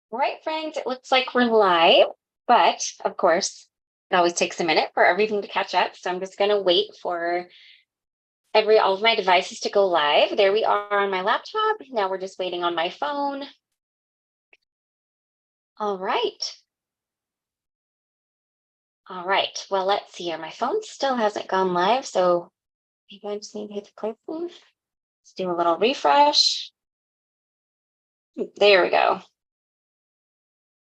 All right, friends, it looks like we're live, but of course, it always takes a minute for everything to catch up. So I'm just going to wait for all of my devices to go live. There we are on my laptop. Now we're just waiting on my phone. All right. All right. Well, let's see here. My phone still hasn't gone live, so maybe I just need to hit the play button. Let's do a little refresh. There we go.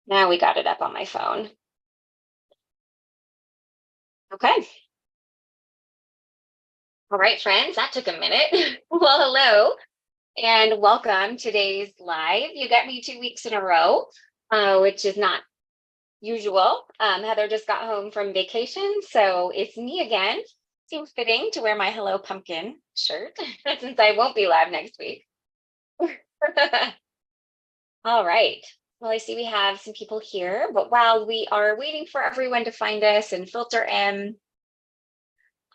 Now we got it up on my phone. Okay. All right, friends, that took a minute. Well, hello and welcome to today's live. You got me 2 weeks in a row, which is not usual. Heather just got home from vacation, so it's me again. Seems fitting to wear my Hello Pumpkin shirt since I won't be live next week. All right. Well, I see we have some people here, but while we are waiting for everyone to find us and filter in,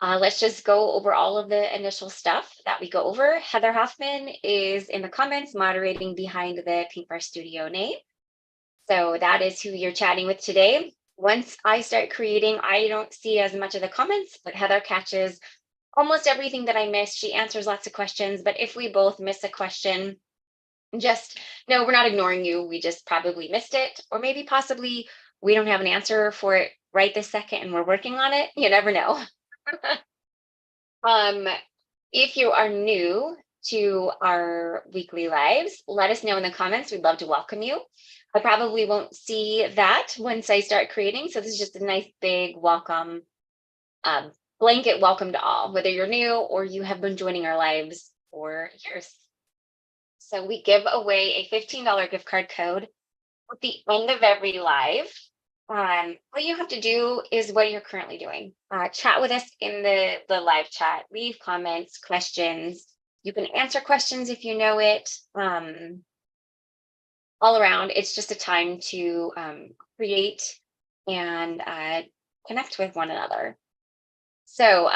let's just go over all of the initial stuff that we go over. Heather Hoffman is in the comments moderating behind the Pinkfresh studio name. So that is who you're chatting with today. Once I start creating, I don't see as much of the comments, but Heather catches almost everything that I miss. She answers lots of questions, but if we both miss a question, just no, we're not ignoring you. We just probably missed it, or maybe possibly we don't have an answer for it right this second and we're working on it. You never know. Um, if you are new to our weekly lives, let us know in the comments. We'd love to welcome you. I probably won't see that once I start creating. So this is just a nice big welcome, blanket welcome to all, whether you're new or you have been joining our lives for years. So we give away a $15 gift card code at the end of every live. What you have to do is what you're currently doing. Chat with us in the live chat, leave comments, questions. You can answer questions if you know it. All around, it's just a time to create and connect with one another. So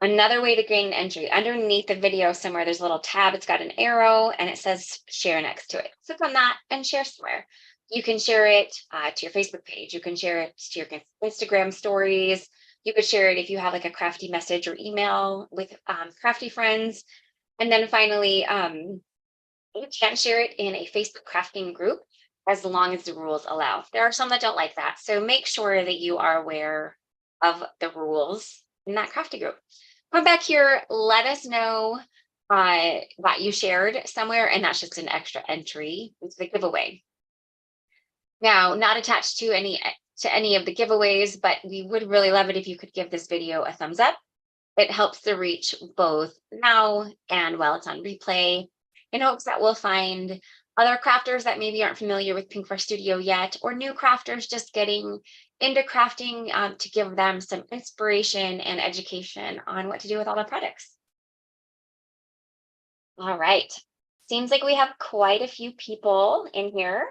another way to gain entry, underneath the video somewhere, there's a little tab. It's got an arrow and it says share next to it. Click on that and share somewhere. You can share it to your Facebook page. You can share it to your Instagram stories. You could share it if you have like a crafty message or email with crafty friends. And then finally, you can share it in a Facebook crafting group as long as the rules allow. There are some that don't like that. So make sure that you are aware of the rules in that crafty group. Come back here, let us know what you shared somewhere, and that's just an extra entry into the giveaway. Now, not attached to any of the giveaways, but we would really love it if you could give this video a thumbs up. It helps to reach both now and while it's on replay, in hopes that we'll find other crafters that maybe aren't familiar with Pinkfresh Studio yet, or new crafters just getting into crafting to give them some inspiration and education on what to do with all the products. All right. Seems like we have quite a few people in here.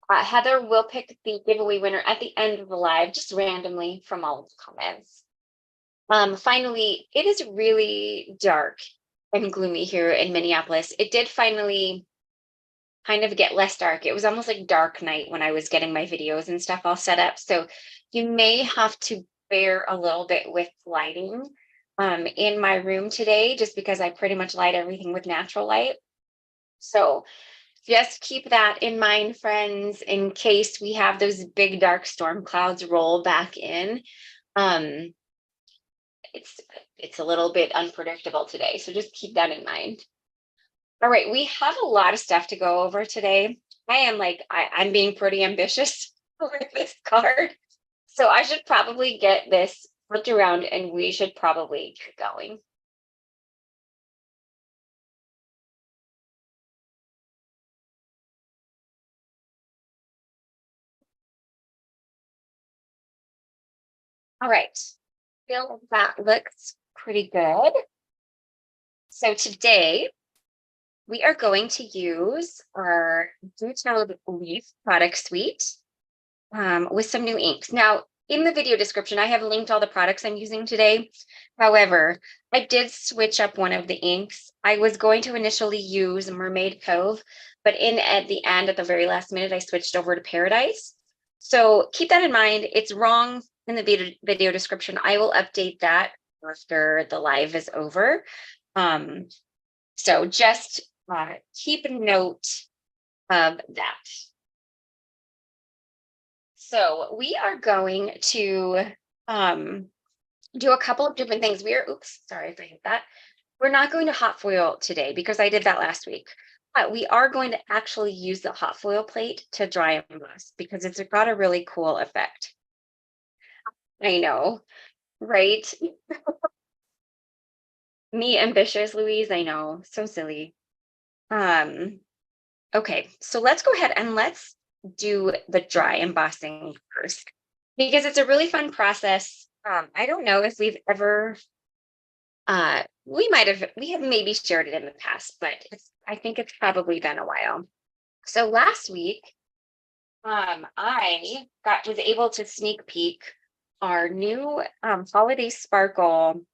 Heather will pick the giveaway winner at the end of the live, just randomly from all of the comments. Finally, it is really dark and gloomy here in Minneapolis. It did finally kind of get less dark. It was almost like dark night when I was getting my videos and stuff all set up. So you may have to bear a little bit with lighting in my room today, just because I pretty much light everything with natural light. So just keep that in mind, friends, in case we have those big dark storm clouds roll back in. It's a little bit unpredictable today, so just keep that in mind. All right, we have a lot of stuff to go over today. I'm being pretty ambitious with this card, so I should probably get this flipped around and we should probably get going. All right, feel that looks pretty good. So today we are going to use our Detailed Leaf product suite with some new inks. Now, in the video description, I have linked all the products I'm using today. However, I did switch up one of the inks. I was going to initially use Mermaid Cove, but at the end, at the very last minute, I switched over to Paradise. So keep that in mind. It's wrong in the video description. I will update that after the live is over. So just keep a note of that. So we are going to do a couple of different things. Oops, sorry if I hit that. We're not going to hot foil today because I did that last week. But we are going to actually use the hot foil plate to dry emboss because it's got a really cool effect. I know, right? Me ambitious, Louise, I know, so silly. Okay, so let's go ahead and let's do the dry embossing first because it's a really fun process. I don't know if we've ever we have maybe shared it in the past, but I think it's probably been a while. So last week, I was able to sneak peek our new holiday sparkle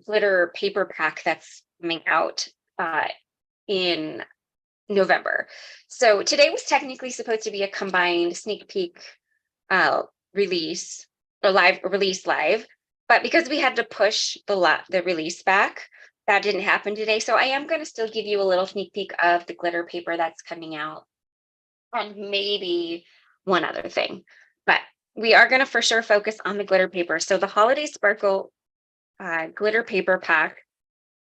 glitter paper pack that's coming out in November. So today was technically supposed to be a combined sneak peek release or release live. But because we had to push the release back, that didn't happen today. So I am going to still give you a little sneak peek of the glitter paper that's coming out and maybe one other thing. But we are going to for sure focus on the glitter paper. So the Holiday Sparkle glitter paper pack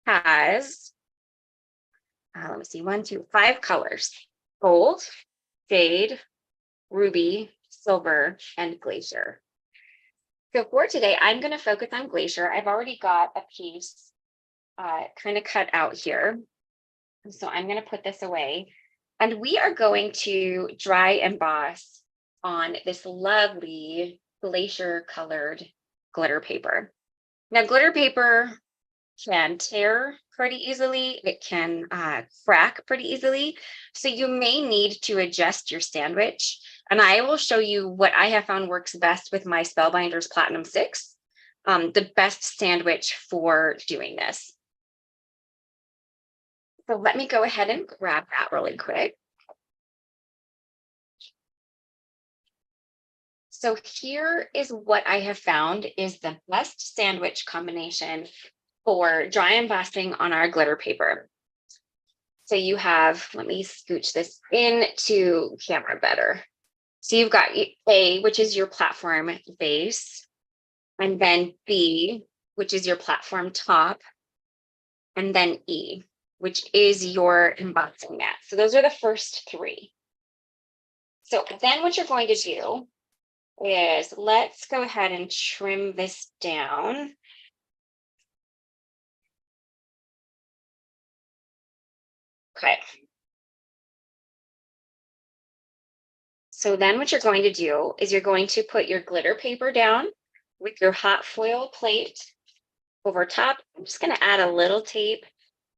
has, let me see, 5 colors: gold, jade, ruby, silver, and glacier. So for today, I'm going to focus on glacier. I've already got a piece kind of cut out here. So I'm going to put this away. And we are going to dry emboss on this lovely glacier colored glitter paper. Now, glitter paper can tear pretty easily. It can crack pretty easily. So you may need to adjust your sandwich. And I will show you what I have found works best with my Spellbinders Platinum 6, the best sandwich for doing this. So let me go ahead and grab that really quick. So here is what I have found is the best sandwich combination for dry embossing on our glitter paper. So you have, let me scooch this into camera better. So you've got A, which is your platform base, and then B, which is your platform top, and then E, which is your embossing mat. So those are the first 3. So then what you're going to do is let's go ahead and trim this down. Okay. So then what you're going to do is you're going to put your glitter paper down with your hot foil plate over top. I'm just going to add a little tape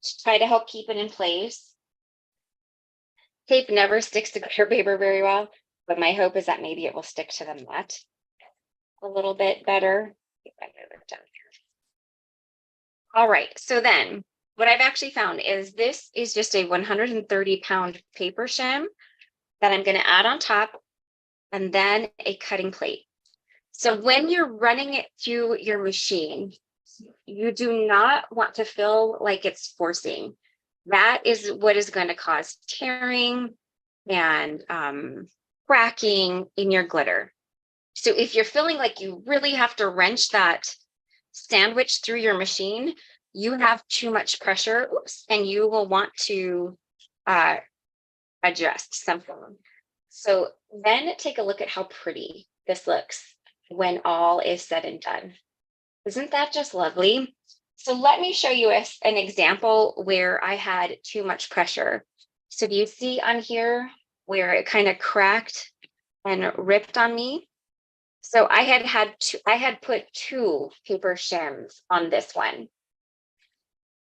to try to help keep it in place. Tape never sticks to glitter paper very well, but my hope is that maybe it will stick to the mat a little bit better. All right, so then what I've actually found is this is just a 130-pound paper shim that I'm going to add on top, and then a cutting plate. So when you're running it through your machine, you do not want to feel like it's forcing. That is what is going to cause tearing and cracking in your glitter. So if you're feeling like you really have to wrench that sandwich through your machine, you have too much pressure, and you will want to adjust something. So then take a look at how pretty this looks when all is said and done. Isn't that just lovely? So let me show you an example where I had too much pressure. So do you see on here where it kind of cracked and ripped on me? So I had put 2 paper shims on this one.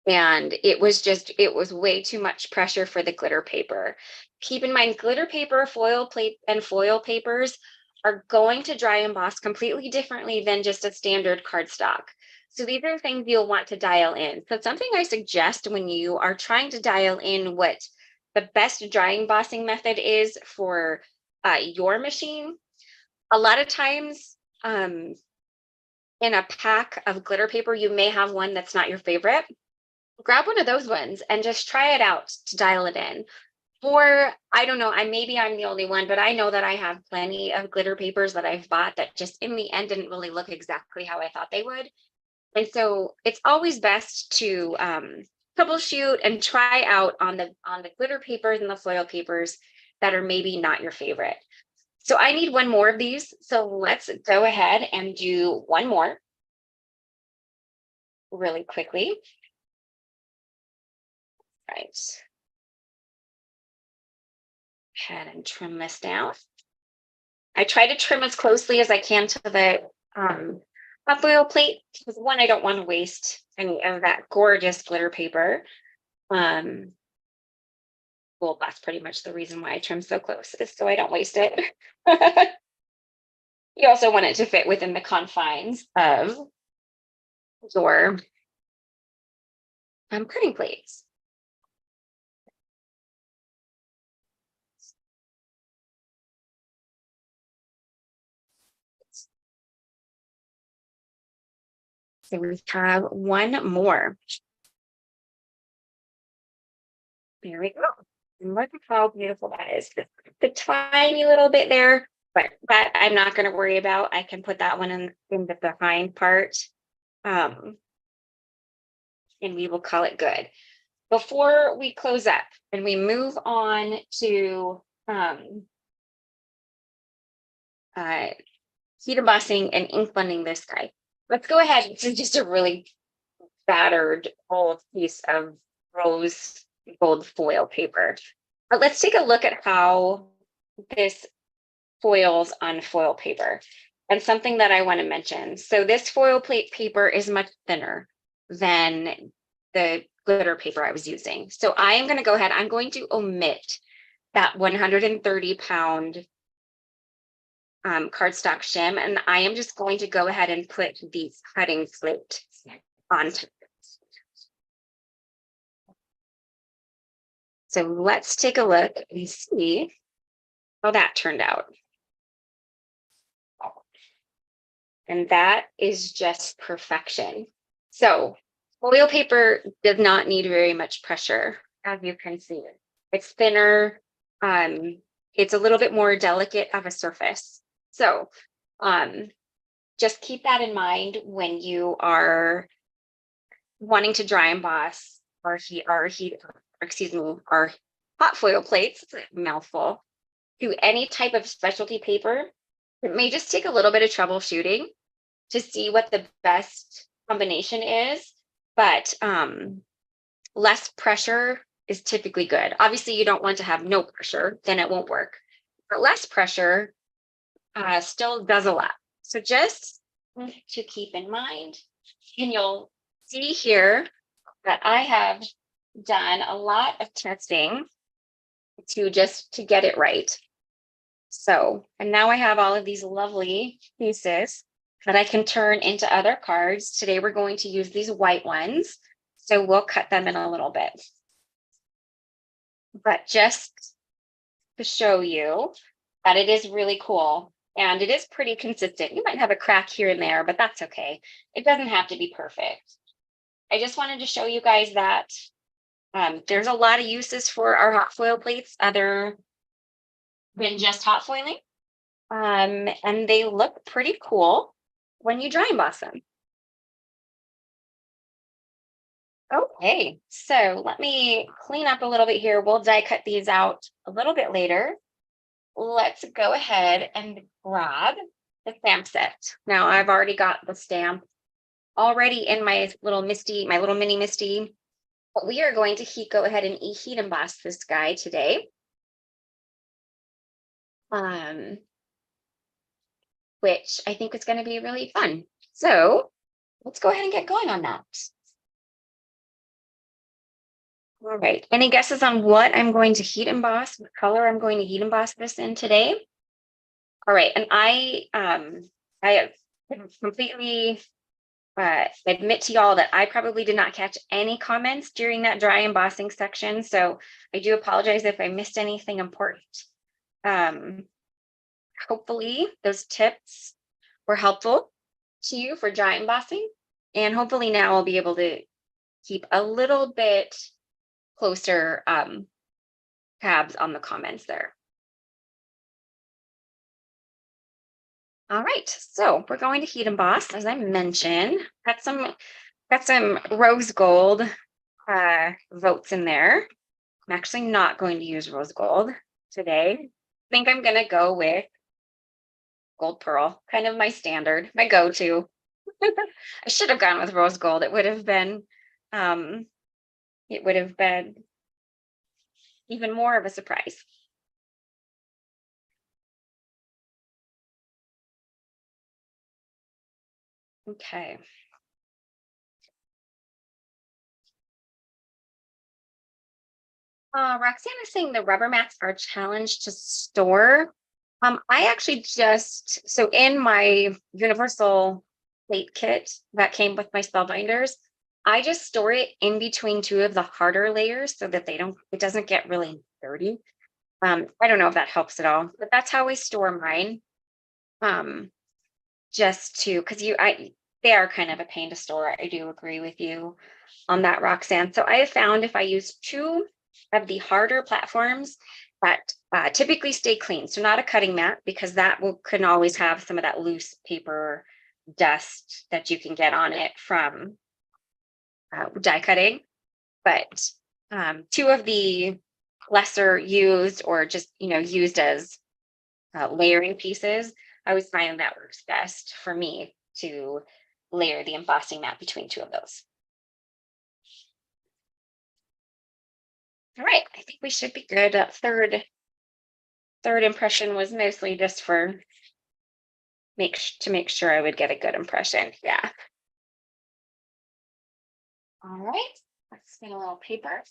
And it was way too much pressure for the glitter paper. Keep in mind, glitter paper, foil plate, and foil papers are going to dry emboss completely differently than just a standard cardstock. So these are things you'll want to dial in. So something I suggest when you are trying to dial in what the best dry embossing method is for your machine. A lot of times, in a pack of glitter paper, you may have one that's not your favorite. Grab one of those ones and just try it out to dial it in. Or I don't know, maybe I'm the only one, but I know that I have plenty of glitter papers that I've bought that just in the end didn't really look exactly how I thought they would. And so it's always best to troubleshoot and try out on the glitter papers and the foil papers that are maybe not your favorite. So I need one more of these. So let's go ahead and do one more really quickly. Right. Ahead and trim this down. I try to trim as closely as I can to the hot foil plate because one, I don't want to waste any of that gorgeous glitter paper. Well, that's pretty much the reason why I trim so close, is so I don't waste it. You also want it to fit within the confines of your cutting plates. So we have one more. There we go. And look at how beautiful that is. The tiny little bit there, but that I'm not going to worry about. I can put that one in the behind part. And we will call it good. Before we close up and we move on to heat embossing and ink blending this guy, let's go ahead. This is just a really battered old piece of rose gold foil paper. But let's take a look at how this foils on foil paper. And something that I want to mention. So this foil plate paper is much thinner than the glitter paper I was using. So I am going to go ahead, I'm going to omit that 130-pound cardstock shim, and I am just going to go ahead and put these cutting plate on top. So let's take a look and see how that turned out. And that is just perfection. So foil paper does not need very much pressure, as you can see. It's thinner. It's a little bit more delicate of a surface. So just keep that in mind when you are wanting to dry emboss our hot foil plates, it's a mouthful, to any type of specialty paper. It may just take a little bit of troubleshooting to see what the best combination is, but less pressure is typically good. Obviously, you don't want to have no pressure, then it won't work. But less pressure still does a lot. So just to keep in mind, and you'll see here that I have done a lot of testing to get it right. So, and now I have all of these lovely pieces that I can turn into other cards. Today we're going to use these white ones, so we'll cut them in a little bit. But just to show you that it is really cool and it is pretty consistent. You might have a crack here and there, but that's okay. It doesn't have to be perfect. I just wanted to show you guys that there's a lot of uses for our hot foil plates other than just hot foiling. And they look pretty cool when you dry emboss them. Okay, so let me clean up a little bit here. We'll die cut these out a little bit later. Let's go ahead and grab the stamp set. Now I've already got the stamp already in my little mini Misty. But we are going to go ahead and heat emboss this guy today. Which I think is going to be really fun. So let's go ahead and get going on that. All right. Any guesses on what I'm going to heat emboss? What color I'm going to heat emboss this in today? All right. And I have completely admit to y'all that I probably did not catch any comments during that dry embossing section. So I do apologize if I missed anything important. Hopefully those tips were helpful to you for dry embossing. And hopefully now I'll be able to keep a little bit closer tabs on the comments there. All right, so we're going to heat emboss, as I mentioned. Got some rose gold votes in there. I'm actually not going to use rose gold today. I think I'm going to go with gold pearl, kind of my standard, my go-to. I should have gone with rose gold. It would have been even more of a surprise. Okay. Roxanne is saying the rubber mats are a challenge to store. I actually so in my universal plate kit that came with my spellbinders, I just store it in between two of the harder layers so that it doesn't get really dirty. I don't know if that helps at all, but that's how I store mine. Just to, because they are kind of a pain to store. I do agree with you on that, Roxanne. So I have found if I use two of the harder platforms that typically stay clean, so not a cutting mat, because can always have some of that loose paper dust that you can get on it from die cutting. But two of the lesser used or just used as layering pieces, I always find that works best for me to layer the embossing mat between two of those. All right, I think we should be good. That third impression was mostly just to make sure I would get a good impression. Yeah. All right, let's get a little paper.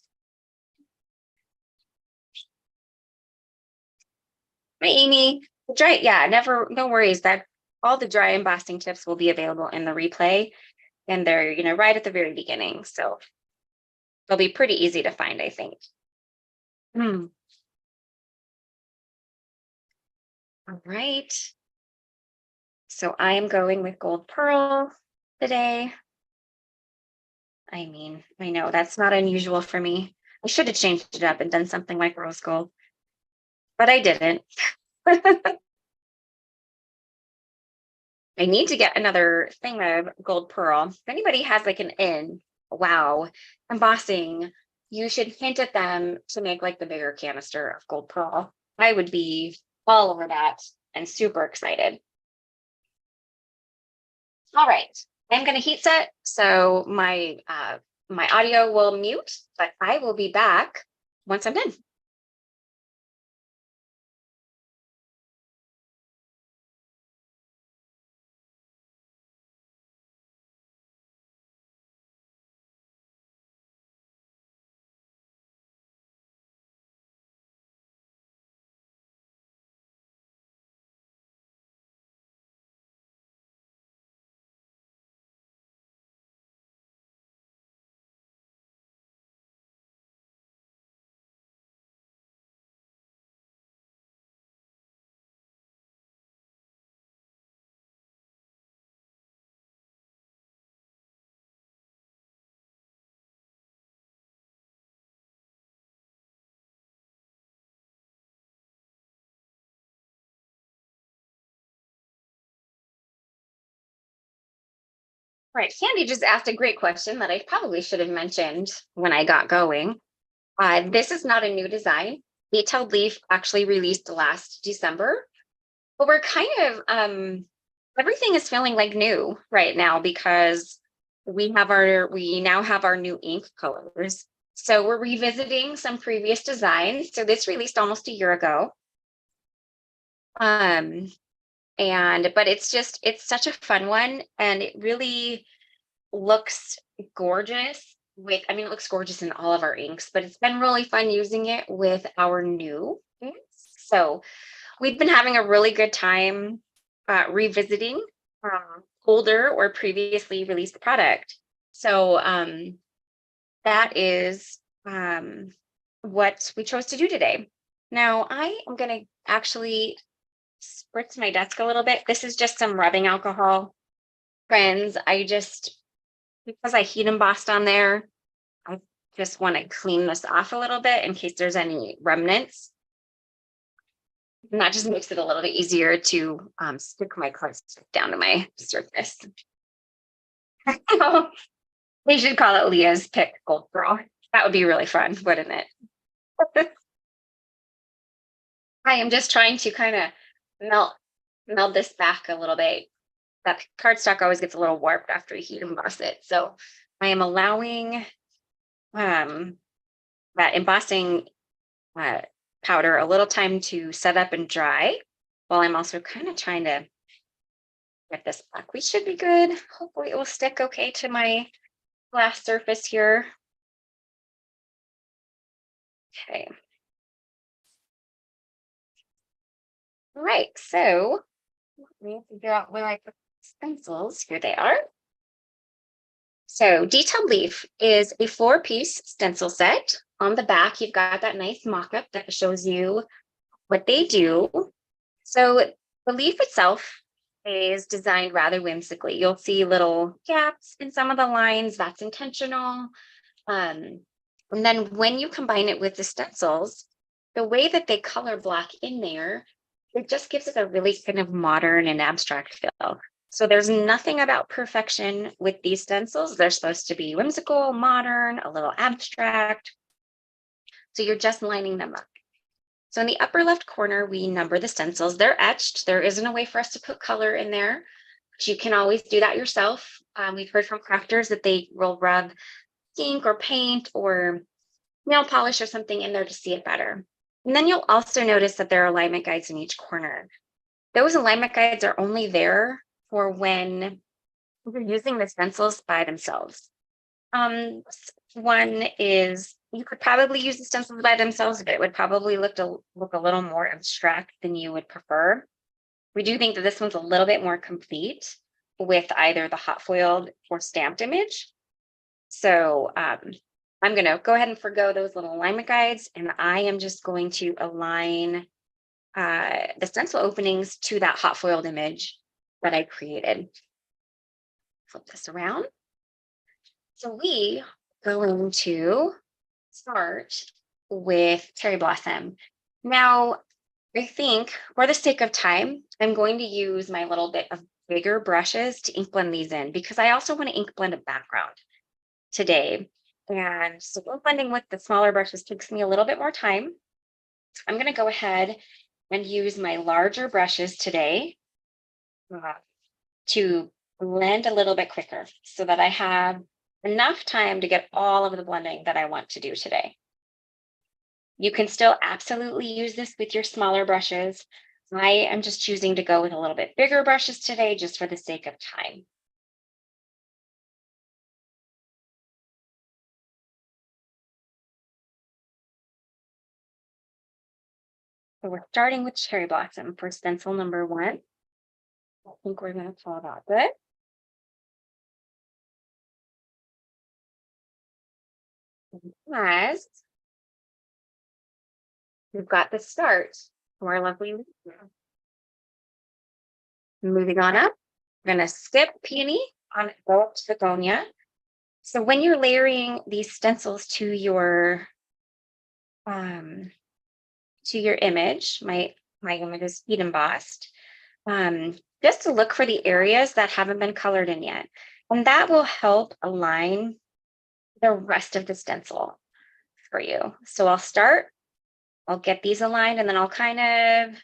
Hi, Amy. Dry, yeah, no worries. That all the dry embossing tips will be available in the replay, and they're right at the very beginning, so they'll be pretty easy to find, I think. All right. So I am going with gold pearl today. I mean, I know that's not unusual for me. I should have changed it up and done something like rose gold, but I didn't. I need to get another thing of gold pearl. If anybody has like wow, embossing, you should hint at them to make like the bigger canister of gold pearl. I would be all over that and super excited. All right, I'm going to heat set, so my audio will mute, but I will be back once I'm done. Right. Candy just asked a great question that I probably should have mentioned when I got going. This is not a new design. Detailed Leaf actually released last December, but we're kind of everything is feeling like new right now because we now have our new ink colors. So we're revisiting some previous designs. So this released almost a year ago. But it's such a fun one, and it really looks gorgeous it looks gorgeous in all of our inks, but it's been really fun using it with our new inks. So we've been having a really good time revisiting older or previously released product. So that is what we chose to do today. Now I am going to actually spritz my desk a little bit. This is just some rubbing alcohol. Friends, because I heat embossed on there, I just want to clean this off a little bit in case there's any remnants. And that just makes it a little bit easier to stick my cardstock down to my surface. They should call it Leah's Pick Gold Girl. That would be really fun, wouldn't it? I am just trying to kind of meld this back a little bit. That cardstock always gets a little warped after you heat emboss it. So I am allowing that embossing powder a little time to set up and dry, while I'm also kind of trying to get this back. We should be good. Hopefully it will stick okay to my glass surface here. Okay. All right, so let me figure out where I put the stencils. Here they are. So Detailed Leaf is a 4-piece stencil set. On the back, you've got that nice mock-up that shows you what they do. So the leaf itself is designed rather whimsically. You'll see little gaps in some of the lines. That's intentional. And then when you combine it with the stencils, the way that they color block in there, it just gives it a really kind of modern and abstract feel. So there's nothing about perfection with these stencils. They're supposed to be whimsical, modern, a little abstract. So you're just lining them up. So in the upper left corner, we number the stencils. They're etched. There isn't a way for us to put color in there, but you can always do that yourself. We've heard from crafters that they will rub ink or paint or nail polish or something in there to see it better. And then you'll also notice that there are alignment guides in each corner. Those alignment guides are only there for when you're using the stencils by themselves. One is, you could probably use the stencils by themselves, but it would probably look a little more abstract than you would prefer. We do think that this one's a little bit more complete with either the hot foiled or stamped image. So I'm going to go ahead and forgo those little alignment guides, and I am just going to align the stencil openings to that hot foiled image that I created. Flip this around. So we are going to start with Cherry Blossom. Now, I think for the sake of time, I'm going to use my little bit of bigger brushes to ink blend these in, because I also want to ink blend a background today. And so ink blending with the smaller brushes takes me a little bit more time. I'm going to go ahead and use my larger brushes today to blend a little bit quicker so that I have enough time to get all of the blending that I want to do today. You can still absolutely use this with your smaller brushes. I am just choosing to go with a little bit bigger brushes today just for the sake of time. So we're starting with Cherry Blossom for stencil number 1. I think we're going to call that good. As we've got the start for our lovely leaf. Moving on up, we're going to skip Peony on Embossed Begonia. So when you're layering these stencils to your image, my image is heat embossed, just to look for the areas that haven't been colored in yet. And that will help align the rest of the stencil for you. So I'll get these aligned, and then I'll kind of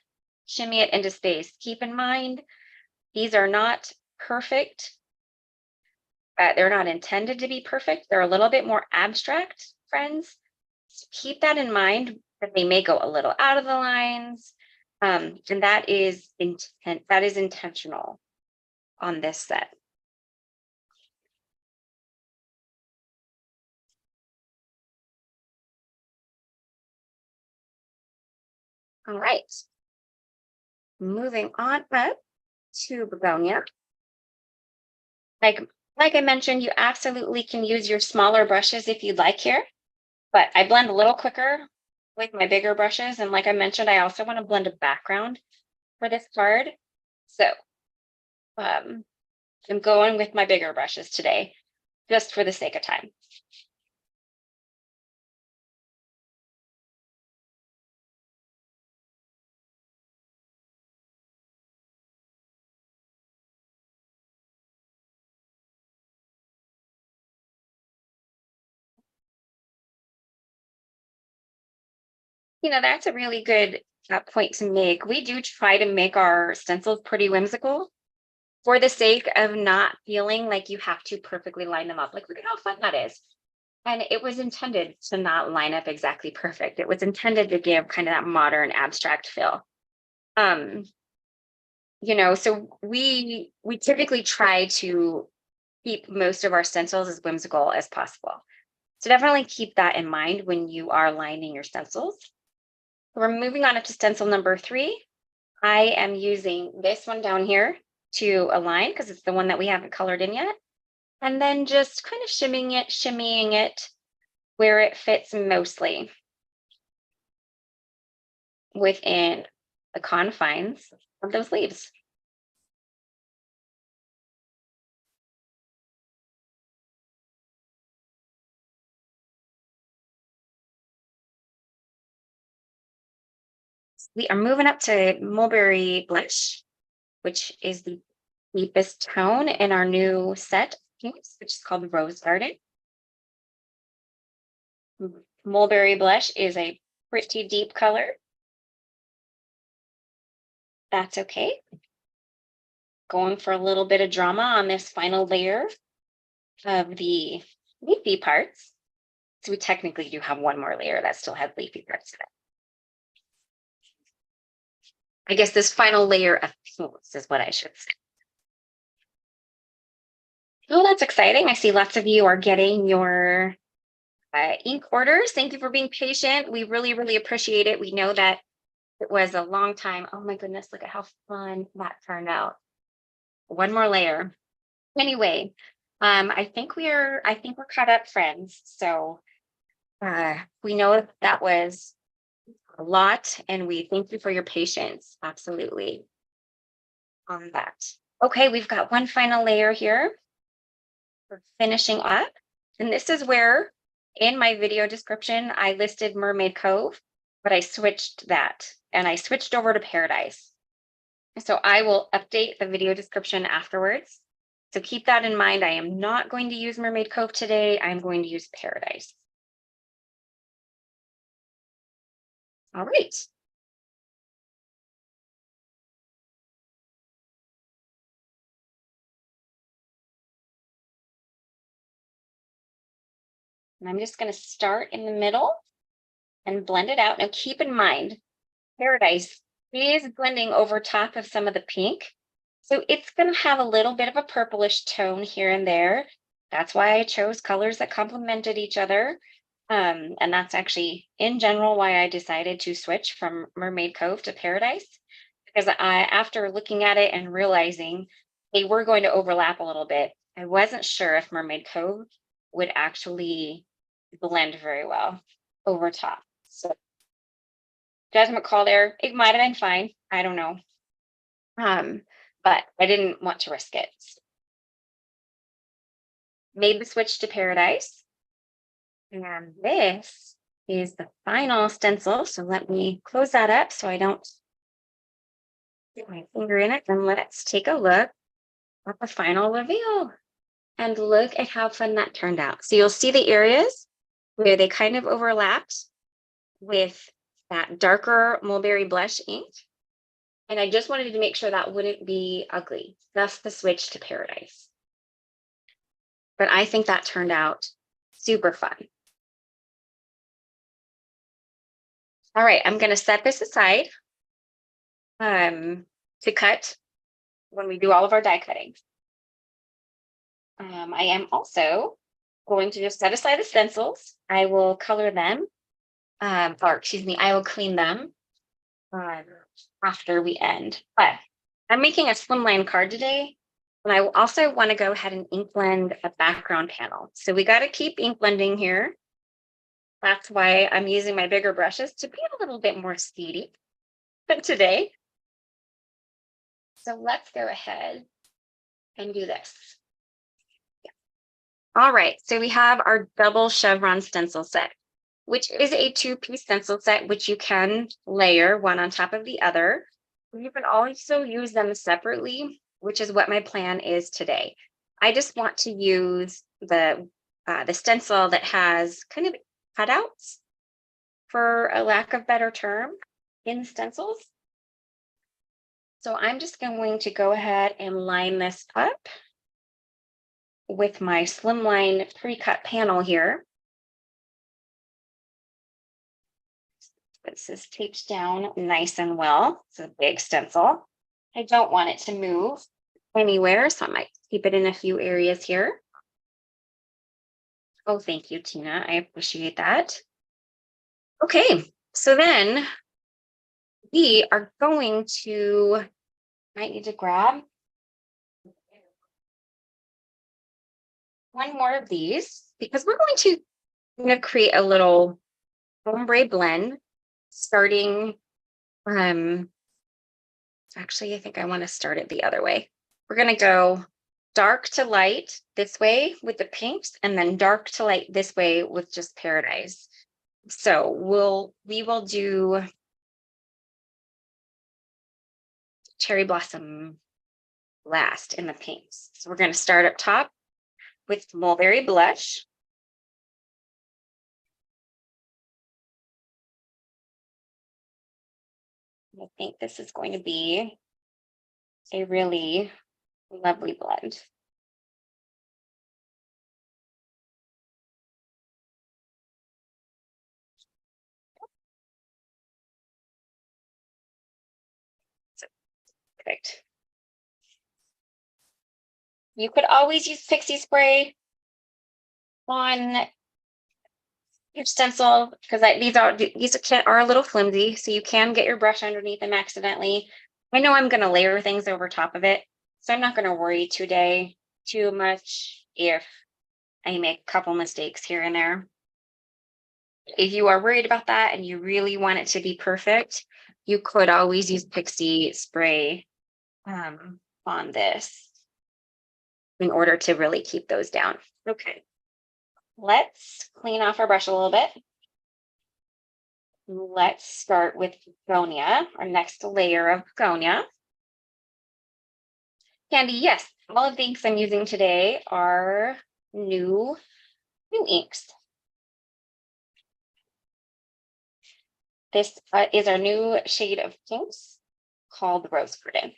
shimmy it into space. Keep in mind, these are not perfect. They're not intended to be perfect. They're a little bit more abstract, friends. So keep that in mind, that they may go a little out of the lines. And that is intentional on this set. All right. Moving on up to Begonia. Like I mentioned, you absolutely can use your smaller brushes if you'd like here, but I blend a little quicker with my bigger brushes. And like I mentioned, I also want to blend a background for this card. So um, I'm going with my bigger brushes today, just for the sake of time. That's a really good point to make. We do try to make our stencils pretty whimsical for the sake of not feeling like you have to perfectly line them up. Like, look at how fun that is. And it was intended to not line up exactly perfect. It was intended to give kind of that modern abstract feel. Um, so we typically try to keep most of our stencils as whimsical as possible. So definitely keep that in mind when you are lining your stencils. We're moving on up to stencil number 3. I am using this one down here to align because it's the one that we haven't colored in yet. And then just kind of shimmying it where it fits mostly within the confines of those leaves. We are moving up to Mulberry Blush, which is the deepest tone in our new set, which is called Rose Garden. Mulberry Blush is a pretty deep color. That's okay. Going for a little bit of drama on this final layer of the leafy parts. So we technically do have one more layer that still has leafy parts in it. I guess this final layer of pinks is what I should say. Oh, that's exciting. I see lots of you are getting your ink orders. Thank you for being patient. We really, really appreciate it. We know that it was a long time. Oh my goodness, look at how fun that turned out. One more layer. Anyway, I think we're caught up, friends. So we know that was a lot, and we thank you for your patience. Absolutely on that. Okay, we've got one final layer here. We're finishing up. And this is where in my video description, I listed Mermaid Cove, but I switched that and I switched over to Paradise. So I will update the video description afterwards. So keep that in mind. I am not going to use Mermaid Cove today. I'm going to use Paradise. All right. And I'm just going to start in the middle and blend it out. Now keep in mind, Paradise is blending over top of some of the pink. So it's going to have a little bit of a purplish tone here and there. That's why I chose colors that complemented each other. And that's actually, in general, why I decided to switch from Mermaid Cove to Paradise. Because after looking at it and realizing they were going to overlap a little bit, I wasn't sure if Mermaid Cove would actually blend very well over top. So judgment call there. It might have been fine. I don't know. But I didn't want to risk it. Made the switch to Paradise. And this is the final stencil. So let me close that up so I don't get my finger in it. And let's take a look at the final reveal. And look at how fun that turned out. So you'll see the areas where they kind of overlapped with that darker Mulberry Blush ink. And I just wanted to make sure that wouldn't be ugly. That's the switch to Paradise. But I think that turned out super fun. All right, I'm going to set this aside to cut when we do all of our die cutting. I am also going to just set aside the stencils. I will color them, or excuse me, I will clean them after we end. But I'm making a slimline card today. And I also want to go ahead and ink blend a background panel. So we got to keep ink blending here. That's why I'm using my bigger brushes to be a little bit more speedy today. So let's go ahead and do this. All right, so we have our double chevron stencil set, which is a 2-piece stencil set, which you can layer one on top of the other. You can also use them separately, which is what my plan is today. I just want to use the stencil that has kind of cutouts, for a lack of better term, in stencils. So I'm just going to go ahead and line this up with my slimline pre-cut panel here. This is taped down nice and well. It's a big stencil. I don't want it to move anywhere, so I might keep it in a few areas here. Oh, thank you, Tina. I appreciate that. Okay, so then we are going to, might need to grab one more of these because we're going to create a little ombre blend starting actually I think I want to start it the other way. We're going to go dark to light this way with the pinks and then dark to light this way with just Paradise. So we will do Cherry Blossom last in the pinks. So we're going to start up top with Mulberry Blush. I think this is going to be a really lovely blend. Perfect. You could always use pixie spray on your stencil because these are a little flimsy, so you can get your brush underneath them accidentally. I know I'm going to layer things over top of it, so I'm not going to worry today too much if I make a couple mistakes here and there. If you are worried about that and you really want it to be perfect, you could always use pixie spray on this in order to really keep those down. Okay, let's clean off our brush a little bit. Let's start with Begonia, our next layer of Begonia. Candy, yes, all of the inks I'm using today are new inks. This is our new shade of pinks called Rose Garden.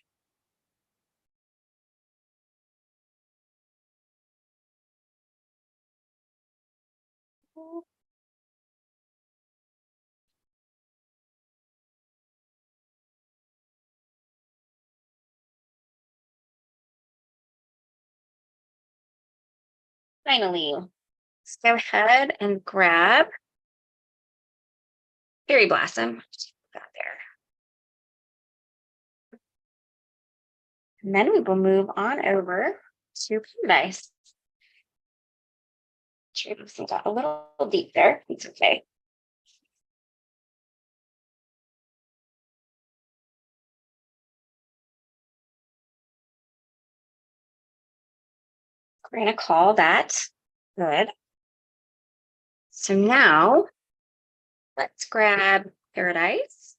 Finally, let's go ahead and grab Cherry Blossom. Got there. And then we will move on over to Paradise. Cherry Blossom got a little deep there. It's okay. We're going to call that good. So now let's grab Paradise.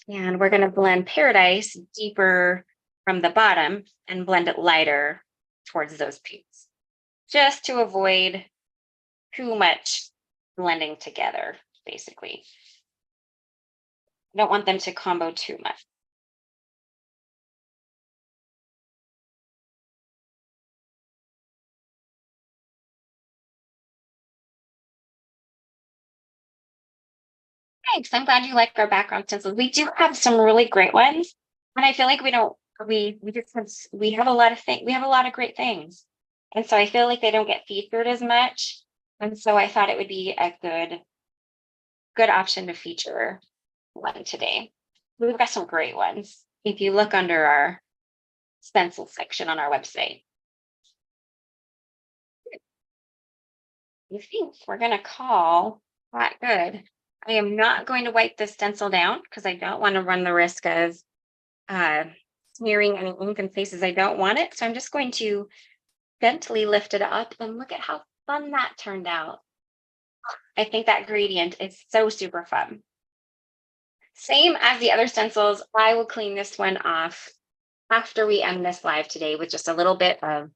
And we're going to blend Paradise deeper from the bottom and blend it lighter towards those peaks, just to avoid too much blending together, basically. I don't want them to combo too much. Thanks. I'm glad you like our background stencils. We do have some really great ones, and I feel like we have a lot of things. We have a lot of great things, and so I feel like they don't get featured as much. And so I thought it would be a good option to feature one today. We've got some great ones. If you look under our stencil section on our website, you think we're going to call that good. I am not going to wipe this stencil down because I don't want to run the risk of uh, smearing any ink in places I don't want it. So I'm just going to gently lift it up and look at how fun that turned out. I think that gradient is so super fun. Same as the other stencils, I will clean this one off after we end this live today with just a little bit of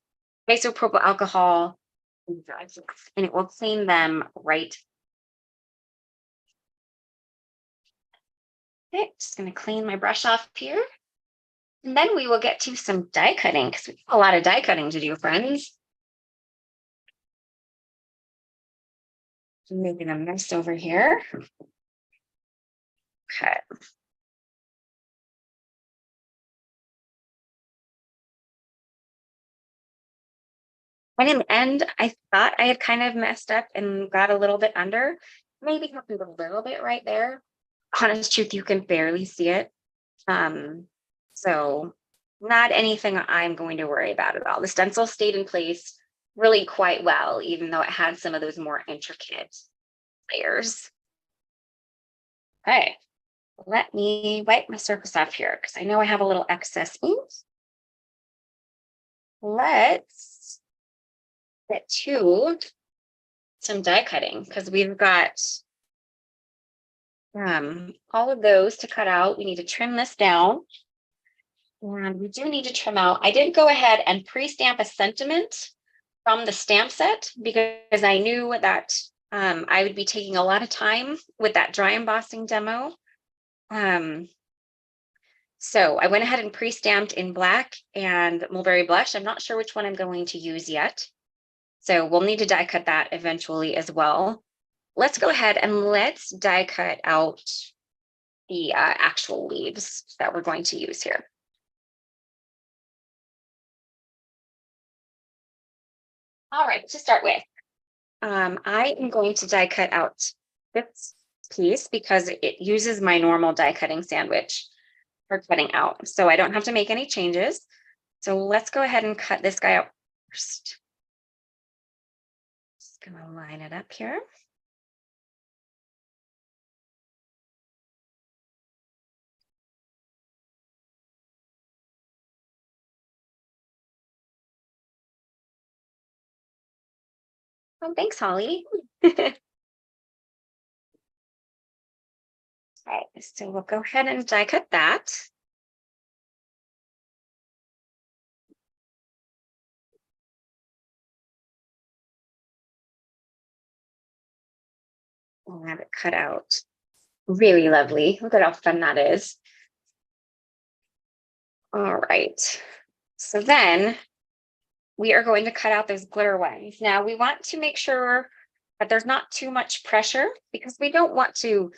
isopropyl alcohol and it will clean them right. Okay, just going to clean my brush off here. And then we will get to some die cutting because we have a lot of die cutting to do, friends. Making a mess over here. Okay. And in the end, I thought I had kind of messed up and got a little bit under. Maybe happened a little bit right there. Honest truth, you can barely see it. So not anything I'm going to worry about at all. The stencil stayed in place really quite well, even though it had some of those more intricate layers. Okay, let me wipe my surface off here because I know I have a little excess ink. Let's get to some die cutting because we've got all of those to cut out. We need to trim this down. And we do need to trim out. I did go ahead and pre-stamp a sentiment from the stamp set because I knew that I would be taking a lot of time with that dry embossing demo. So I went ahead and pre-stamped in black and Mulberry Blush. I'm not sure which one I'm going to use yet. So we'll need to die cut that eventually as well. Let's go ahead and let's die cut out the actual leaves that we're going to use here. All right, to start with, I am going to die cut out this piece because it uses my normal die cutting sandwich for cutting out. So I don't have to make any changes. So let's go ahead and cut this guy out first. Just gonna line it up here. Oh, thanks, Holly. All right, so we'll go ahead and die cut that. We'll have it cut out. Really lovely. Look at how fun that is. All right. So then we are going to cut out those glitter ones. Now we want to make sure that there's not too much pressure because we don't want to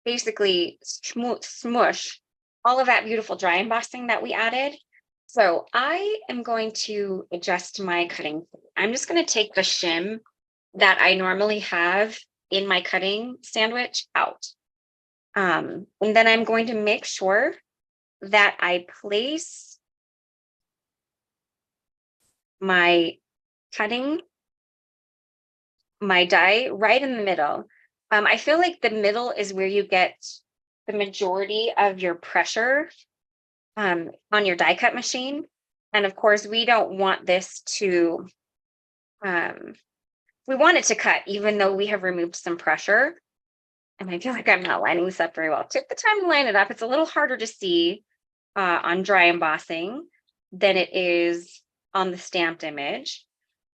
basically smush all of that beautiful dry embossing that we added. So I am going to adjust my cutting. I'm just going to take the shim that I normally have in my cutting sandwich out. And then I'm going to make sure that I place my die right in the middle. I feel like the middle is where you get the majority of your pressure on your die cut machine. And of course, we don't want this to, we want it to cut even though we have removed some pressure. And I feel like I'm not lining this up very well. Take the time to line it up. It's a little harder to see on dry embossing than it is on the stamped image.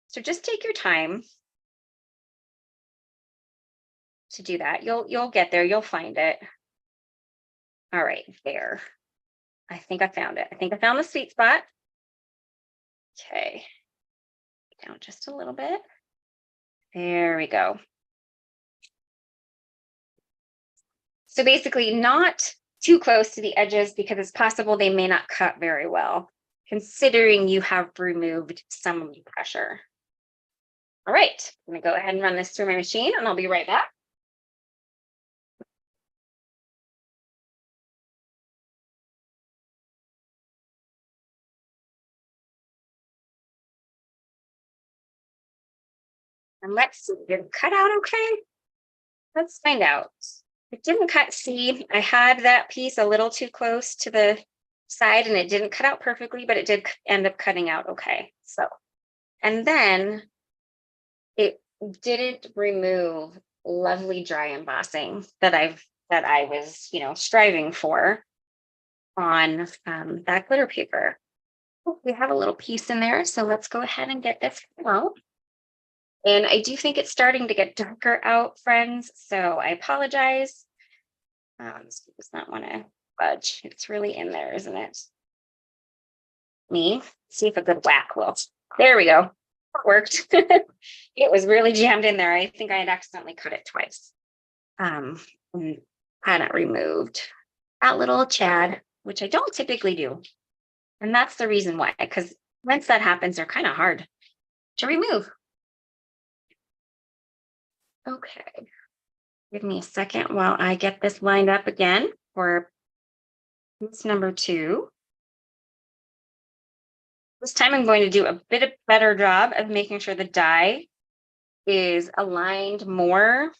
So just take your time to do that. You'll get there. You'll find it. All right, there. I think I found it. I think I found the sweet spot. Okay. Down just a little bit. There we go. So basically not too close to the edges because it's possible they may not cut very well, considering you have removed some of the pressure. All right, I'm gonna go ahead and run this through my machine and I'll be right back. And let's see, did it cut out okay? Let's find out. It didn't cut, see, I had that piece a little too close to the side and it didn't cut out perfectly, but it did end up cutting out okay. So, and then it didn't remove lovely dry embossing that I was, striving for on that glitter paper. Oh, we have a little piece in there, so let's go ahead and get this out. And I do think it's starting to get darker out, friends, so I apologize. This does not want to budge. It's really in there, isn't it? See if a good whack will. There we go. It worked. It was really jammed in there. I think I had accidentally cut it twice. And had it removed that little Chad, which I don't typically do. And that's the reason why, because once that happens, they're kind of hard to remove. Okay. Give me a second while I get this lined up again for piece number 2. This time I'm going to do a bit of better job of making sure the die is aligned more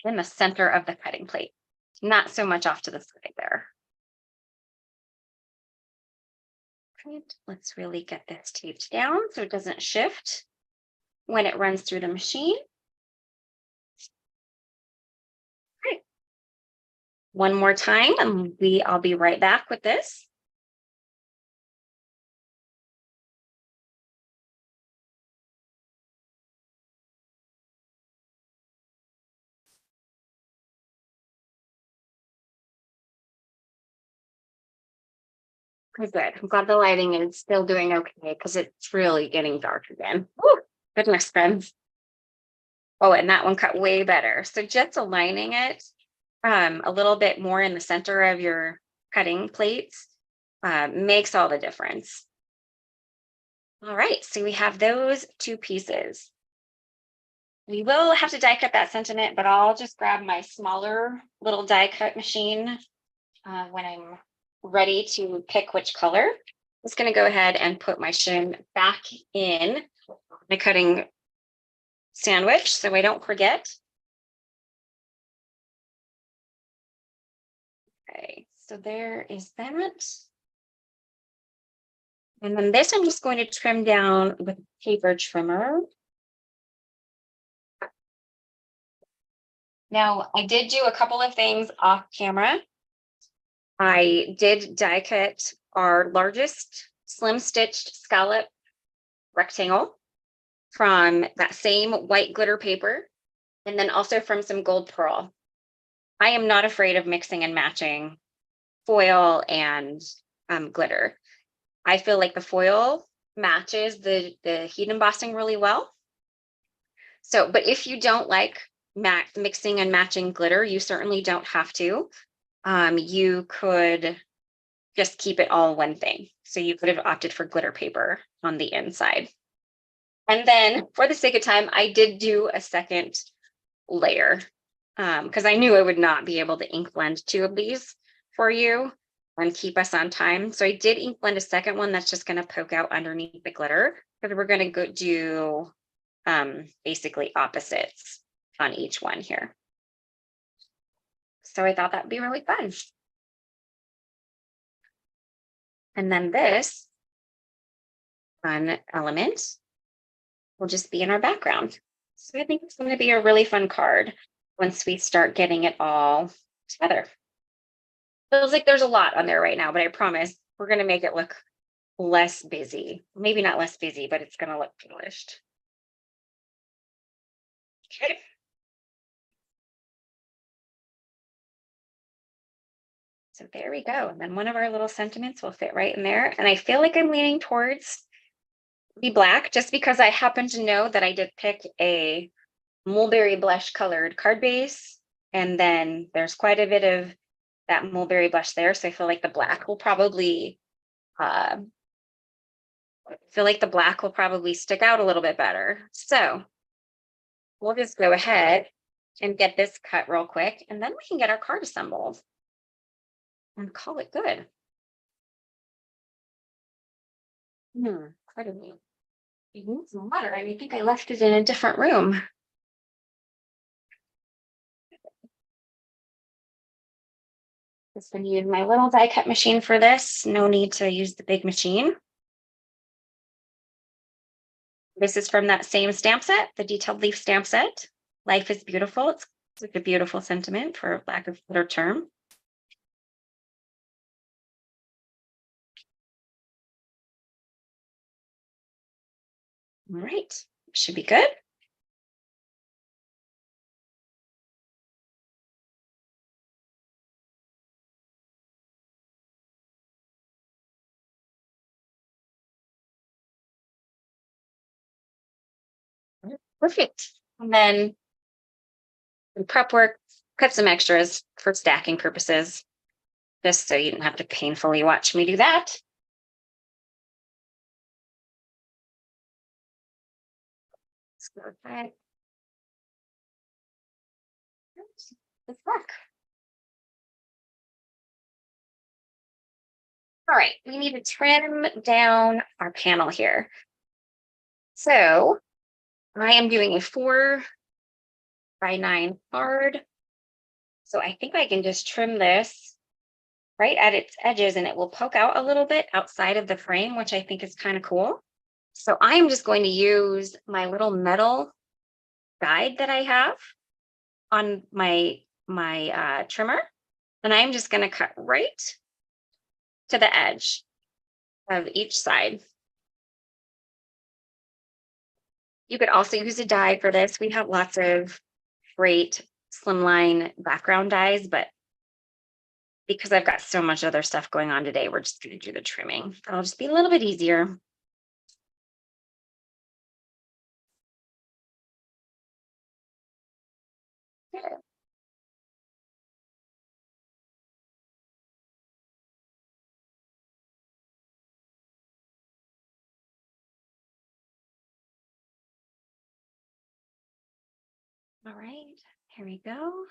in the center of the cutting plate, not so much off to the side there. Right. Let's really get this taped down so it doesn't shift when it runs through the machine. Okay. One more time and I'll be right back with this. Okay, good. I'm glad the lighting is still doing okay because it's really getting dark again. Woo, goodness, friends. Oh, and that one cut way better. So just aligning it a little bit more in the center of your cutting plates makes all the difference. All right, so we have those 2 pieces. We will have to die cut that sentiment, but I'll just grab my smaller little die cut machine when I'm ready to pick which color. I'm just going to go ahead and put my shim back in my cutting sandwich so I don't forget. Okay, so there is that. And then this I'm just going to trim down with a paper trimmer. Now, I did do a couple of things off camera. I did die cut our largest slim stitched scallop rectangle from that same white glitter paper, and then also from some gold pearl. I am not afraid of mixing and matching foil and glitter. I feel like the foil matches the heat embossing really well. So, but if you don't like mixing and matching glitter, you certainly don't have to. You could just keep it all one thing. So you could have opted for glitter paper on the inside. And then for the sake of time, I did do a second layer because I knew I would not be able to ink blend 2 of these for you and keep us on time. So I did ink blend a second one that's just going to poke out underneath the glitter because we're going to go do basically opposites on each one here. So I thought that'd be really fun. And then this fun element will just be in our background. So I think it's going to be a really fun card once we start getting it all together. Feels like there's a lot on there right now, but I promise we're going to make it look less busy. Maybe not less busy, but it's going to look polished. Okay. So there we go. And then one of our little sentiments will fit right in there. And I feel like I'm leaning towards the black just because I happen to know that I did pick a Mulberry Blush colored card base. And then there's quite a bit of that Mulberry Blush there. So I feel like the black will probably stick out a little bit better. So we'll just go ahead and get this cut real quick, and then we can get our card assembled and call it good. Pardon me. I need some water. I think I left it in a different room. Just gonna use my little die cut machine for this. No need to use the big machine. This is from that same stamp set, the detailed leaf stamp set. Life is beautiful. It's such a beautiful sentiment, for lack of a better term. All right, should be good. Perfect. And then the prep work, cut some extras for stacking purposes, just so you don't have to painfully watch me do that. Let's go back. Good luck. All right, we need to trim down our panel here. So I am doing a 4x9 card. So I think I can just trim this right at its edges and it will poke out a little bit outside of the frame, which I think is kind of cool. So I'm just going to use my little metal guide that I have on my trimmer, and I'm just going to cut right to the edge of each side. You could also use a die for this. We have lots of great slimline background dies, but because I've got so much other stuff going on today, we're just going to do the trimming. That'll just be a little bit easier. All right, here we go.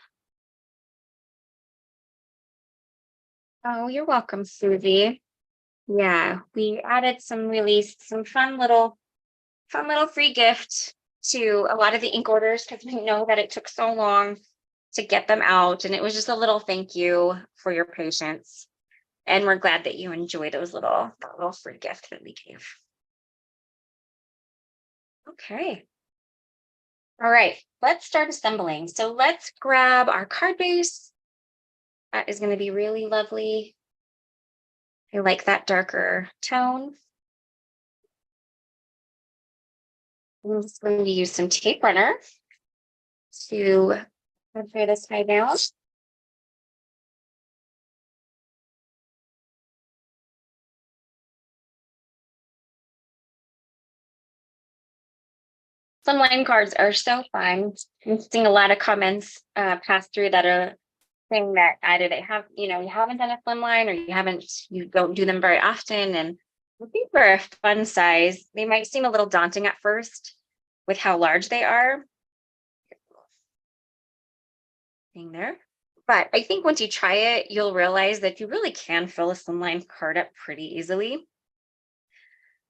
Oh, you're welcome, Susie. Yeah, we added some fun little free gift to a lot of the ink orders because we know that it took so long to get them out, and it was just a little thank you for your patience. And we're glad that you enjoy that little free gift that we gave. Okay. All right, let's start assembling. So let's grab our card base. That is going to be really lovely. I like that darker tone. I'm just going to use some tape runner to prepare this tie down. Some line cards are so fun. I'm seeing a lot of comments pass through that are saying that either they have, you haven't done a slim line or you don't do them very often. And I think for a fun size, they might seem a little daunting at first with how large they are. Being there. But I think once you try it, you'll realize that you really can fill a slimline card up pretty easily.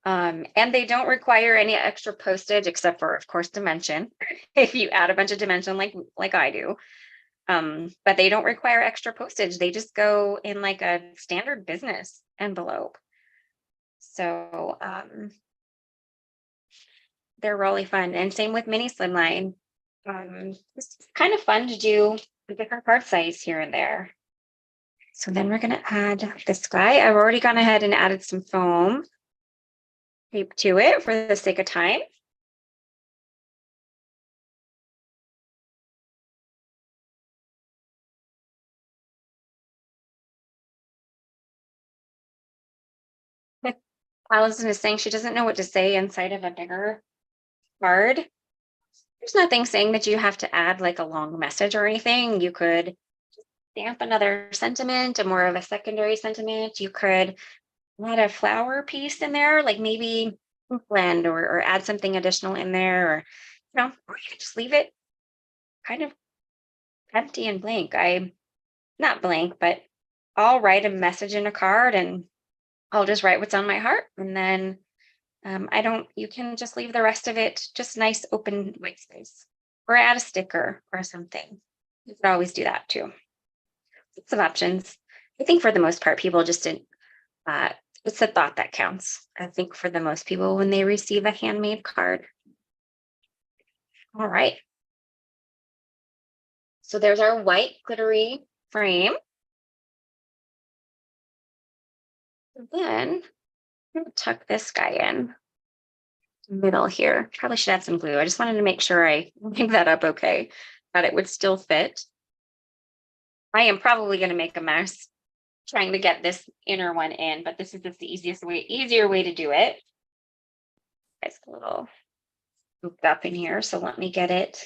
And they don't require any extra postage except for, of course, dimension. If you add a bunch of dimension like I do. But they don't require extra postage. They just go in like a standard business envelope. So they're really fun. And same with mini slimline. It's kind of fun to do a different card size here and there. So then we're going to add this guy. I've already gone ahead and added some foam tape to it for the sake of time. Allison is saying she doesn't know what to say inside of a bigger card. There's nothing saying that you have to add like a long message or anything. You could stamp another sentiment, a more of a secondary sentiment. You could add a flower piece in there, like maybe blend or add something additional in there, or or you could just leave it kind of empty and blank. Not blank, but I'll write a message in a card and I'll just write what's on my heart, and then You can just leave the rest of it just nice open white space or add a sticker or something. You could always do that too. Lots of options. I think for the most part, people just didn't, uh, it's the thought that counts. I think for the most people when they receive a handmade card. All right. So there's our white glittery frame. Then I'm going to tuck this guy in the middle here. Probably should add some glue. I just wanted to make sure I picked that up okay, that it would still fit. I am probably going to make a mess trying to get this inner one in, but this is just the easier way to do it. It's a little scooped up in here, so let me get it.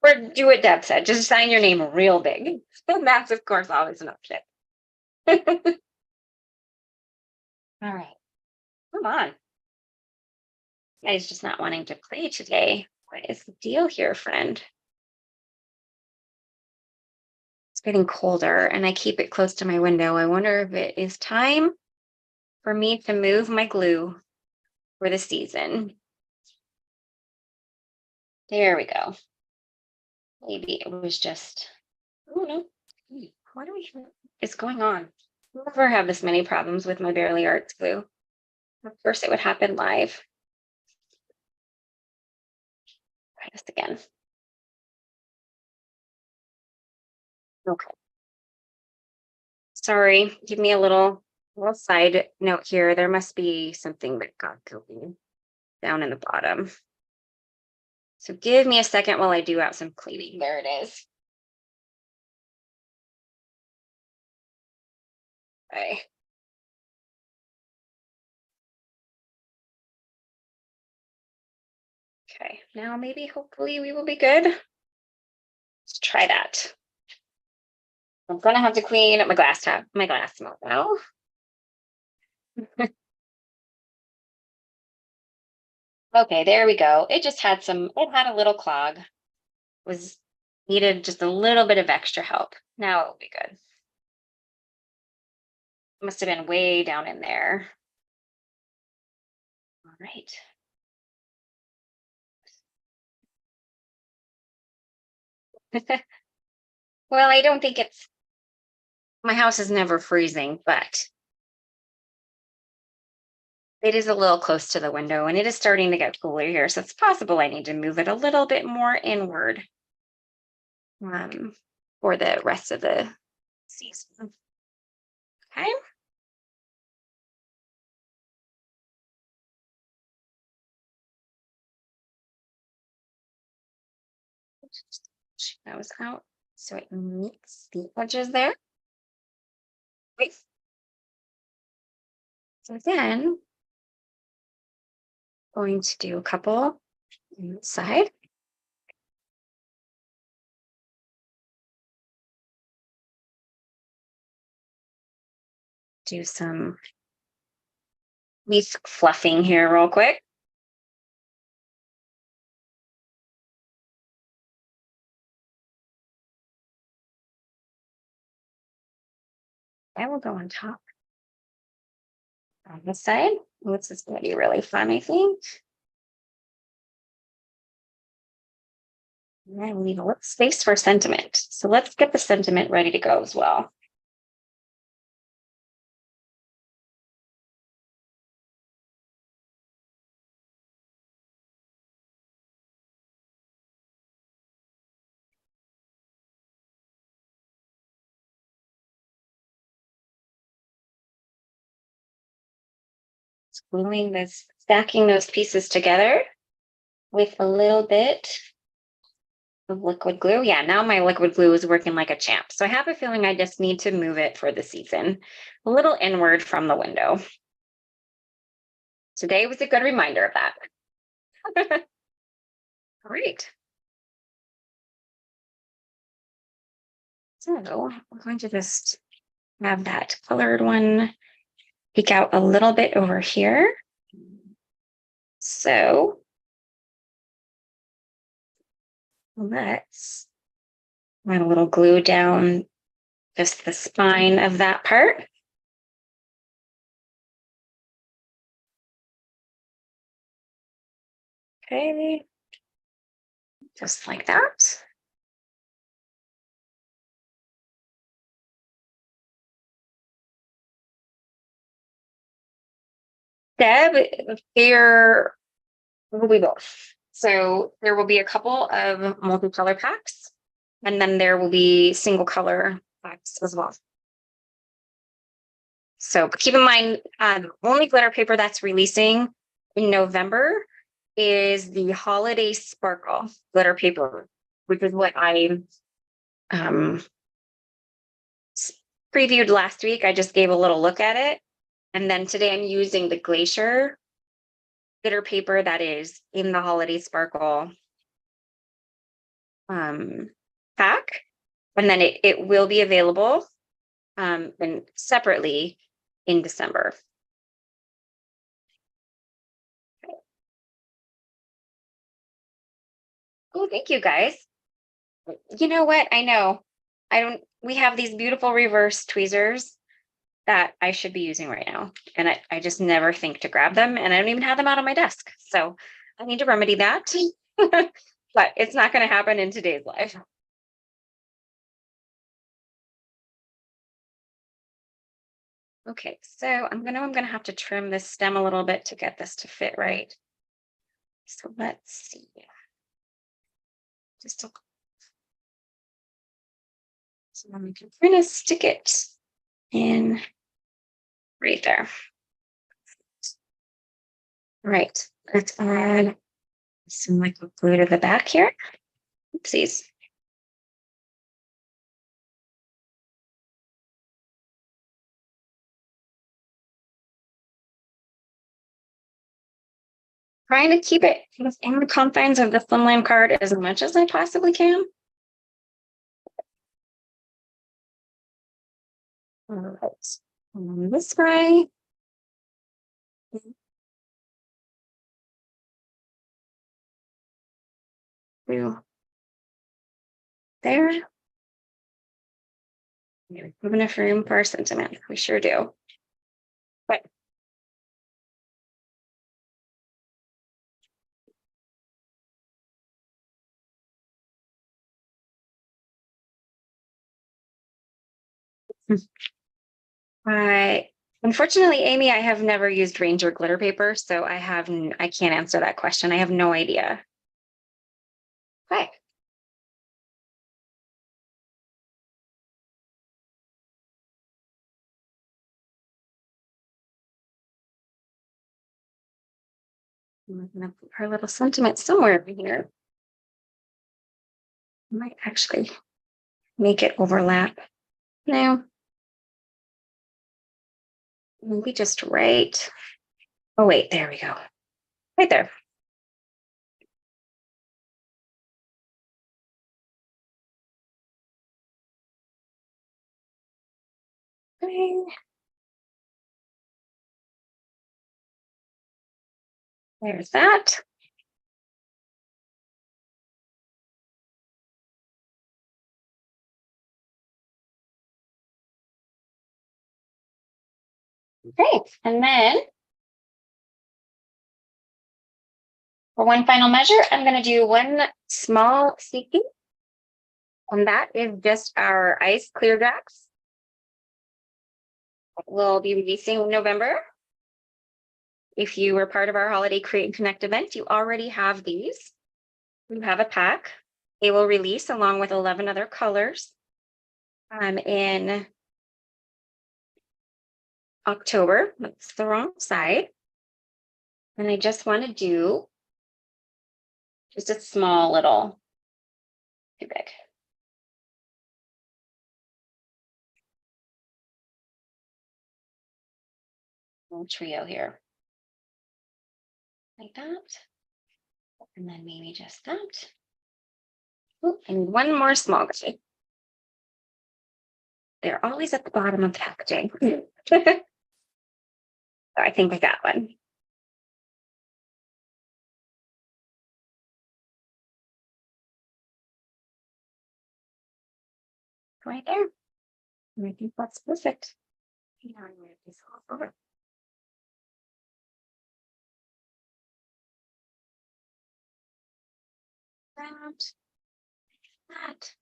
Or do what Deb said, just sign your name real big. And that's, of course, always an option. All right, come on. Guy's just not wanting to play today. What is the deal here, friend? It's getting colder and I keep it close to my window. I wonder if it is time for me to move my glue for the season. There we go. Maybe it was just, I don't know. What is going on? I've never had this many problems with my Barely Arts glue. Of course, it would happen live. Try this again. Okay. Sorry, give me a little side note here. There must be something that got gooey down in the bottom. So give me a second while I do out some cleaning. There it is. Okay. Okay, now maybe hopefully we will be good. Let's try that. I'm gonna have to clean my glass mouth now. Okay, there we go. It just had it had a little clog. Was needed just a little bit of extra help. Now it'll be good. Must have been way down in there. All right. Well, I don't think my house is never freezing, but it is a little close to the window and it is starting to get cooler here. So it's possible I need to move it a little bit more inward for the rest of the season. Okay. Those out so it meets the edges there. Great. So then going to do a couple inside. Do some leaf fluffing here real quick. I will go on top. On this side, this is going to be really fun, I think. And I leave a little space for sentiment. So let's get the sentiment ready to go as well. Stacking those pieces together with a little bit of liquid glue. Yeah, now my liquid glue is working like a champ. So I have a feeling I just need to move it for the season a little inward from the window. Today was a good reminder of that. Great. So we're going to just have that colored one peek out a little bit over here. So let's add a little glue down just the spine of that part. Okay, just like that. Deb, there will be both. So there will be a couple of multicolor packs, and then there will be single color packs as well. So keep in mind, only glitter paper that's releasing in November is the Holiday Sparkle glitter paper, which is what I um, previewed last week. I just gave a little look at it. And then today I'm using the Glacier glitter paper that is in the Holiday Sparkle pack. And then it will be available and separately in December. Oh, thank you guys. You know what? I know. We have these beautiful reverse tweezers that I should be using right now. And I just never think to grab them, and I don't even have them out on my desk. So I need to remedy that. But it's not going to happen in today's life. Okay, so I'm gonna have to trim this stem a little bit to get this to fit right. So let's see. Just a, so then we can kind of stick it in right there. Right. Let's add some liquid glue to the back here. Oopsies. Trying to keep it within the confines of the slimline card as much as I possibly can. All right. And this way. Through there. We have enough room for our sentiment. We sure do. But unfortunately, Amy, I have never used Ranger glitter paper, so I can't answer that question. I have no idea. Okay. I'm gonna put her little sentiment somewhere in here. I might actually make it overlap. No. Maybe just right. Oh, wait, there we go. Right there. Okay. There's that. Okay, and then for one final measure, I'm going to do one small seeking, and that is just our ice clear jacks. We'll be releasing in November. If you were part of our holiday Create and Connect event, you already have these. You have a pack. They will release along with 11 other colors in October. That's the wrong side. And I just want to do just a small little, too big. Little trio here. Like that. And then maybe just that. Ooh, and one more small guy. They're always at the bottom of the packaging. So I think I got one. Right there. And I think that's perfect. Now I'm going to piece all over. that.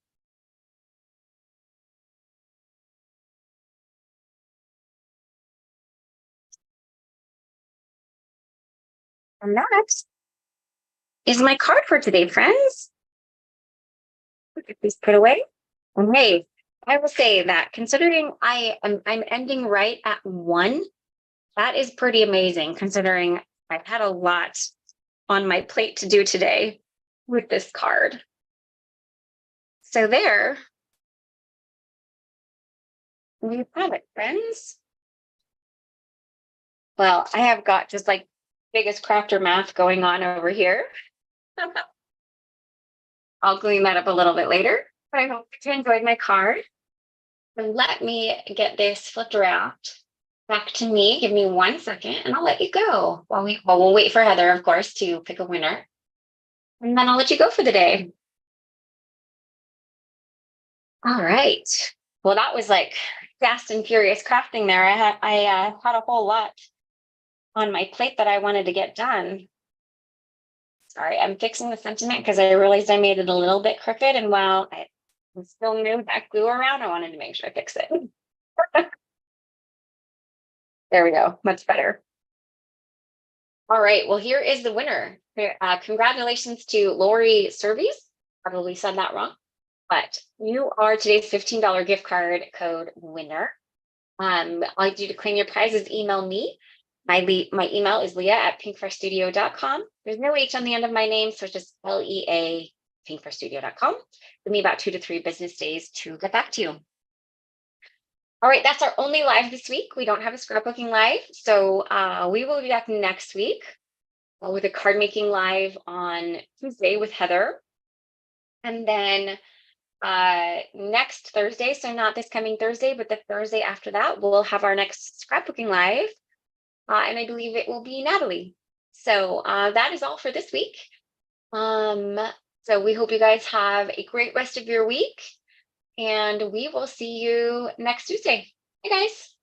And that is my card for today, friends. Get these put away. And hey, I will say that considering I'm ending right at 1, that is pretty amazing considering I've had a lot on my plate to do today with this card. So there you have it, friends. Well, I have got just like biggest crafter math going on over here. I'll clean that up a little bit later, but I hope you enjoyed my card. And let me get this flipped around back to me. Give me 1 second and I'll let you go while we'll wait for Heather, of course, to pick a winner. And then I'll let you go for the day. All right. Well, that was like fast and furious crafting there. I had a whole lot on my plate that I wanted to get done. Sorry, I'm fixing the sentiment because I realized I made it a little bit crooked. And while I still move that glue around, I wanted to make sure I fix it. There we go. Much better. All right. Well, here is the winner. Congratulations to Lori Servies. Probably said that wrong, but you are today's $15 gift card code winner. All you have to do to claim your prize is email me. My email is leah@pinkfreshstudio.com. There's no H on the end of my name, so it's just LEA pinkfreshstudio.com. Give me about 2 to 3 business days to get back to you. All right, that's our only live this week. We don't have a scrapbooking live, so we will be back next week with a card making live on Tuesday with Heather. And then next Thursday, so not this coming Thursday, but the Thursday after that, we'll have our next scrapbooking live. And I believe it will be Natalie. So that is all for this week. So we hope you guys have a great rest of your week. And we will see you next Tuesday. Hey, guys.